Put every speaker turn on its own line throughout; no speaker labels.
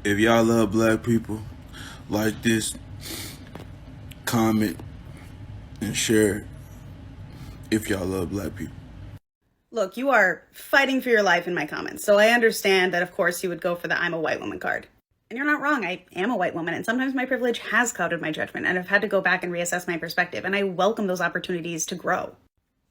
If y'all love black people, like this, comment, and share if y'all love black people.
Look, you are fighting for your life in my comments, so I understand that, of course, you would go for the I'm a white woman card. And you're not wrong, I am a white woman, and sometimes my privilege has clouded my judgment, and I've had to go back and reassess my perspective, and I welcome those opportunities to grow.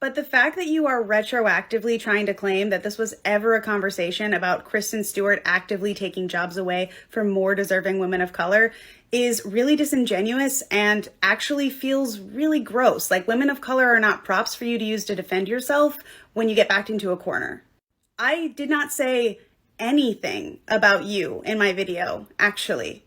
But the fact that you are retroactively trying to claim that this was ever a conversation about Kristen Stewart actively taking jobs away from more deserving women of color is really disingenuous and actually feels really gross. Like, women of color are not props for you to use to defend yourself when you get backed into a corner. I did not say anything about you in my video, actually.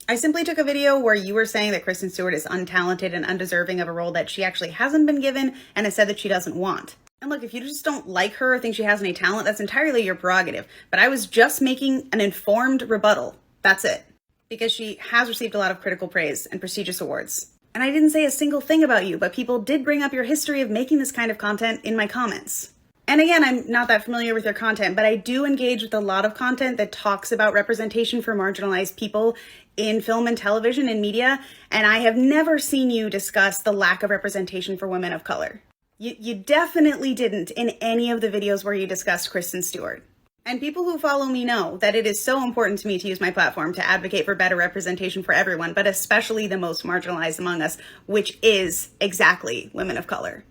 I simply took a video where you were saying that Kristen Stewart is untalented and undeserving of a role that she actually hasn't been given and has said that she doesn't want. And look, if you just don't like her or think she has any talent, that's entirely your prerogative. But I was just making an informed rebuttal. That's it. Because she has received a lot of critical praise and prestigious awards. And I didn't say a single thing about you, but people did bring up your history of making this kind of content in my comments. And again, I'm not that familiar with your content, but I do engage with a lot of content that talks about representation for marginalized people in film and television and media, and I have never seen you discuss the lack of representation for women of color. You definitely didn't in any of the videos where you discussed Kristen Stewart. And people who follow me know that it is so important to me to use my platform to advocate for better representation for everyone, but especially the most marginalized among us, which is exactly women of color.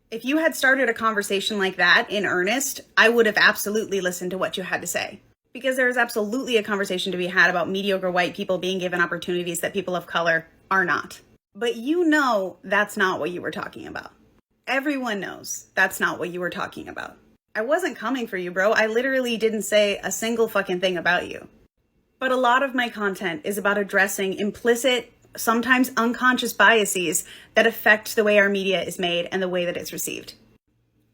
If you had started a conversation like that in earnest, I would have absolutely listened to what you had to say. Because there is absolutely a conversation to be had about mediocre white people being given opportunities that people of color are not. But you know that's not what you were talking about. Everyone knows that's not what you were talking about. I wasn't coming for you, bro. I literally didn't say a single fucking thing about you. But a lot of my content is about addressing implicit, sometimes unconscious biases that affect the way our media is made and the way that it's received.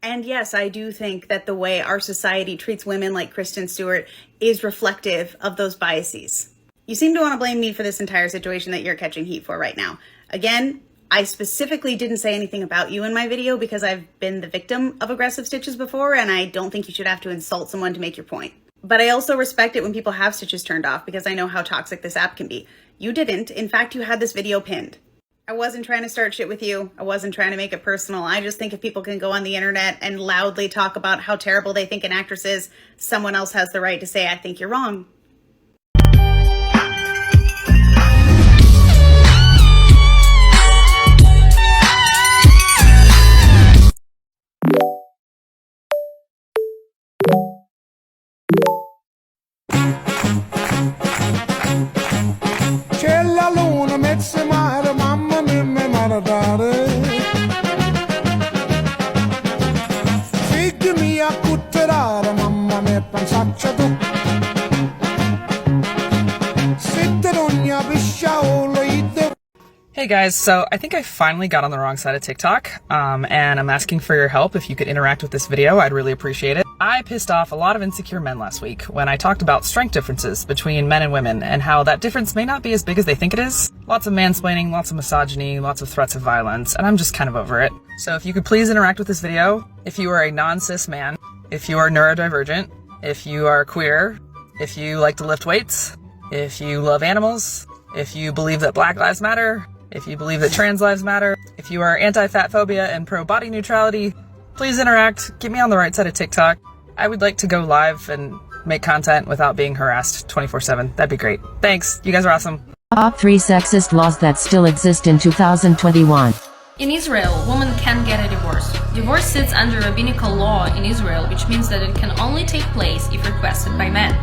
And yes, I do think that the way our society treats women like Kristen Stewart is reflective of those biases. You seem to want to blame me for this entire situation that you're catching heat for right now. Again, I specifically didn't say anything about you in my video because I've been the victim of aggressive stitches before, and I don't think you should have to insult someone to make your point. But I also respect it when people have stitches turned off because I know how toxic this app can be. You didn't. In fact, you had this video pinned. I wasn't trying to start shit with you. I wasn't trying to make it personal. I just think if people can go on the internet and loudly talk about how terrible they think an actress is, someone else has the right to say, I think you're wrong.
Hey guys, so I think I finally got on the wrong side of TikTok, and I'm asking for your help. If you could interact with this video, I'd really appreciate it. I pissed off a lot of insecure men last week when I talked about strength differences between men and women and how that difference may not be as big as they think it is. Lots of mansplaining, lots of misogyny, lots of threats of violence, and I'm just kind of over it. So if you could please interact with this video, if you are a non-cis man, if you are neurodivergent, if you are queer, if you like to lift weights, if you love animals, if you believe that Black Lives Matter, if you believe that trans lives matter, if you are anti-fat phobia and pro-body neutrality, please interact, get me on the right side of TikTok. I would like to go live and make content without being harassed 24/7. That'd be great. Thanks, you guys are awesome.
Top 3 sexist laws that still exist in 2021.
In Israel, women can get a divorce. Divorce sits under rabbinical law in Israel, which means that it can only take place if requested by men.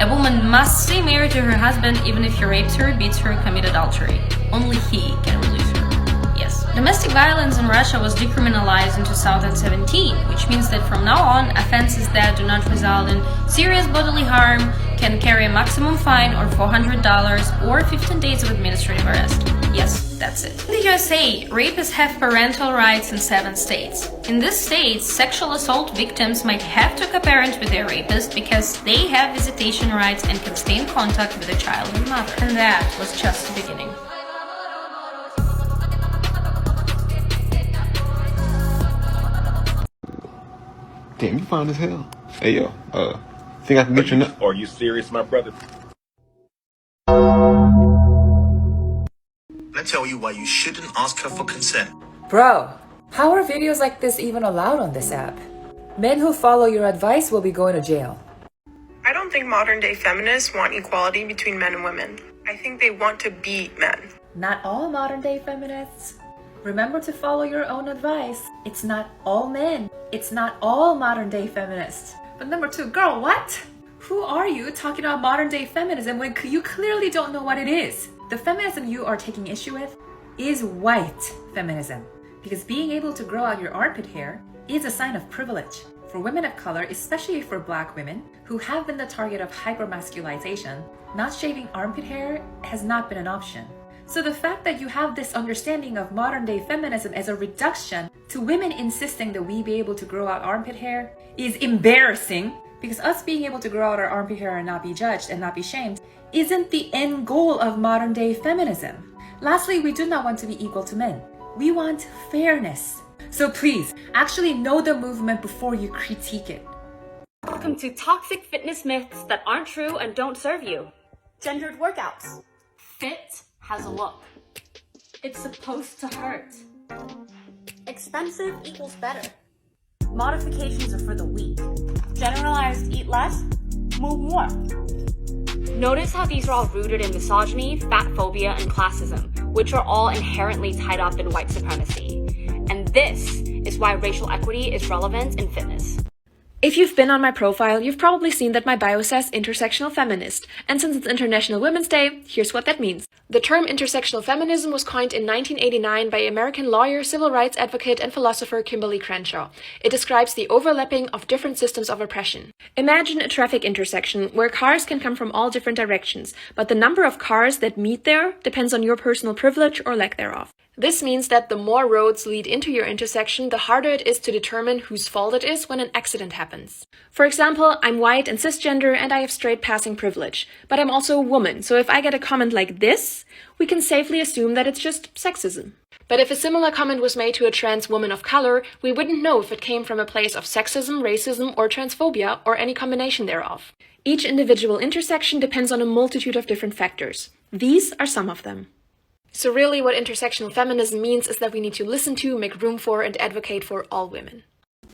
A woman must stay married to her husband even if he rapes her, beats her, commits adultery. Only he can release her. Yes. Domestic violence in Russia was decriminalized in 2017, which means that from now on, offenses that do not result in serious bodily harm can carry a maximum fine or $400 or 15 days of administrative arrest. Yes, that's it. In the USA, rapists have parental rights in 7 states. In these states, sexual assault victims might have to co-parent with their rapist because they have visitation rights and can stay in contact with the child and mother. And that was just the beginning.
Damn, you fine as hell. Hey, yo, think I can get your...
Are you serious, my brother? to tell you why you shouldn't ask her for consent.
Bro, how are videos like this even allowed on this app? Men who follow your advice will be going to jail.
I don't think modern day feminists want equality between men and women. I think they want to be men.
Not all modern day feminists. Remember to follow your own advice. It's not all men. It's not all modern day feminists. But number two, girl, what? Who are you talking about modern day feminism when you clearly don't know what it is? The feminism you are taking issue with is white feminism. Because being able to grow out your armpit hair is a sign of privilege. For women of color, especially for black women, who have been the target of hypermasculization, not shaving armpit hair has not been an option. So the fact that you have this understanding of modern day feminism as a reduction to women insisting that we be able to grow out armpit hair is embarrassing, because us being able to grow out our armpit hair and not be judged and not be shamed isn't the end goal of modern day feminism. Lastly, we do not want to be equal to men. We want fairness. So please, actually know the movement before you critique it.
Welcome to toxic fitness myths that aren't true and don't serve you.
Gendered workouts.
Fit has a look. It's supposed to hurt.
Expensive equals better.
Modifications are for the weak.
Generalized eat less, move more.
Notice how these are all rooted in misogyny, fat phobia, and classism, which are all inherently tied up in white supremacy. And this is why racial equity is relevant in fitness.
If you've been on my profile, you've probably seen that my bio says intersectional feminist, and since it's International Women's Day, here's what that means. The term intersectional feminism was coined in 1989 by American lawyer, civil rights advocate, and philosopher Kimberly Crenshaw. It describes the overlapping of different systems of oppression. Imagine a traffic intersection where cars can come from all different directions, but the number of cars that meet there depends on your personal privilege or lack thereof. This means that the more roads lead into your intersection, the harder it is to determine whose fault it is when an accident happens. For example, I'm white and cisgender and I have straight passing privilege, but I'm also a woman, so if I get a comment like this, we can safely assume that it's just sexism. But if a similar comment was made to a trans woman of color, we wouldn't know if it came from a place of sexism, racism, or transphobia, or any combination thereof. Each individual intersection depends on a multitude of different factors. These are some of them. So really what intersectional feminism means is that we need to listen to, make room for, and advocate for all women.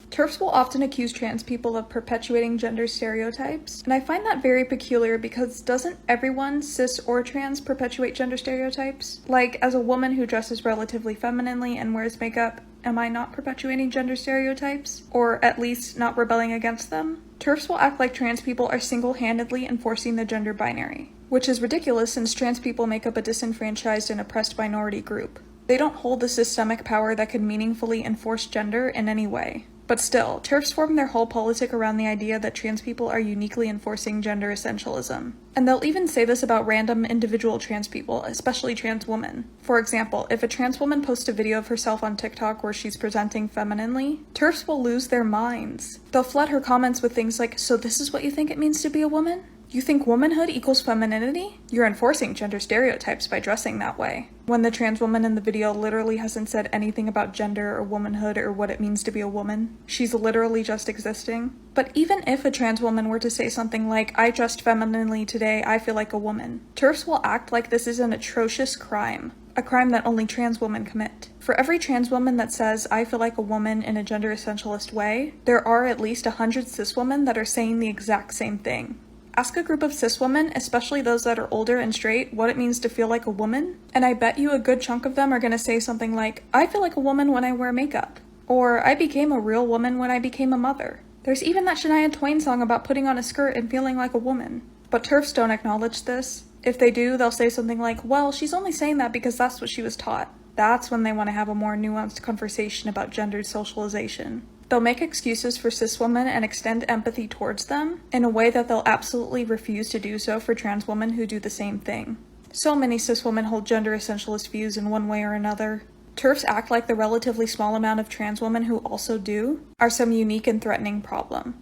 TERFs will often accuse trans people of perpetuating gender stereotypes, and I find that very peculiar because doesn't everyone, cis or trans, perpetuate gender stereotypes? Like, as a woman who dresses relatively femininely and wears makeup, am I not perpetuating gender stereotypes? Or at least not rebelling against them? TERFs will act like trans people are single-handedly enforcing the gender binary, which is ridiculous since trans people make up a disenfranchised and oppressed minority group. They don't hold the systemic power that could meaningfully enforce gender in any way. But still, TERFs form their whole politic around the idea that trans people are uniquely enforcing gender essentialism. And they'll even say this about random individual trans people, especially trans women. For example, if a trans woman posts a video of herself on TikTok where she's presenting femininely, TERFs will lose their minds. They'll flood her comments with things like, "So this is what you think it means to be a woman? You think womanhood equals femininity? You're enforcing gender stereotypes by dressing that way." When the trans woman in the video literally hasn't said anything about gender or womanhood or what it means to be a woman. She's literally just existing. But even if a trans woman were to say something like, "I dressed femininely today, I feel like a woman," TERFs will act like this is an atrocious crime. A crime that only trans women commit. For every trans woman that says, "I feel like a woman" in a gender essentialist way, there are at least 100 cis women that are saying the exact same thing. Ask a group of cis women, especially those that are older and straight, what it means to feel like a woman, and I bet you a good chunk of them are going to say something like, "I feel like a woman when I wear makeup," or "I became a real woman when I became a mother." There's even that Shania Twain song about putting on a skirt and feeling like a woman. But TERFs don't acknowledge this. If they do, they'll say something like, "Well, she's only saying that because that's what she was taught." That's when they want to have a more nuanced conversation about gendered socialization. They'll make excuses for cis women and extend empathy towards them in a way that they'll absolutely refuse to do so for trans women who do the same thing. So many cis women hold gender essentialist views in one way or another. TERFs act like the relatively small amount of trans women who also do are some unique and threatening problem.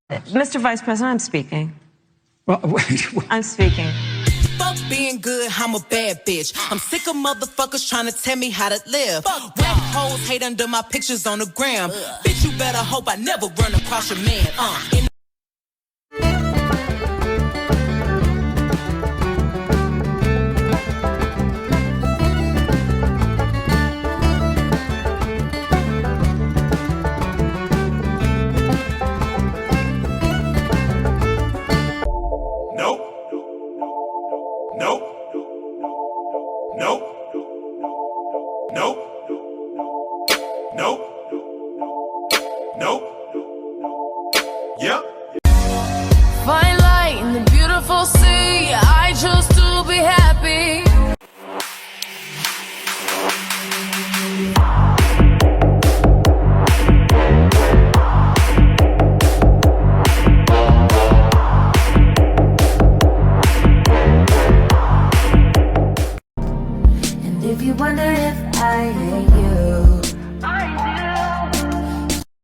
Mr. Vice President, I'm speaking.
Well, wait.
I'm speaking.
Fuck being good, I'm a bad bitch. I'm sick of motherfuckers trying to tell me how to live. Whack hoes hate under my pictures on the gram. Bitch, you better hope I never run across your man.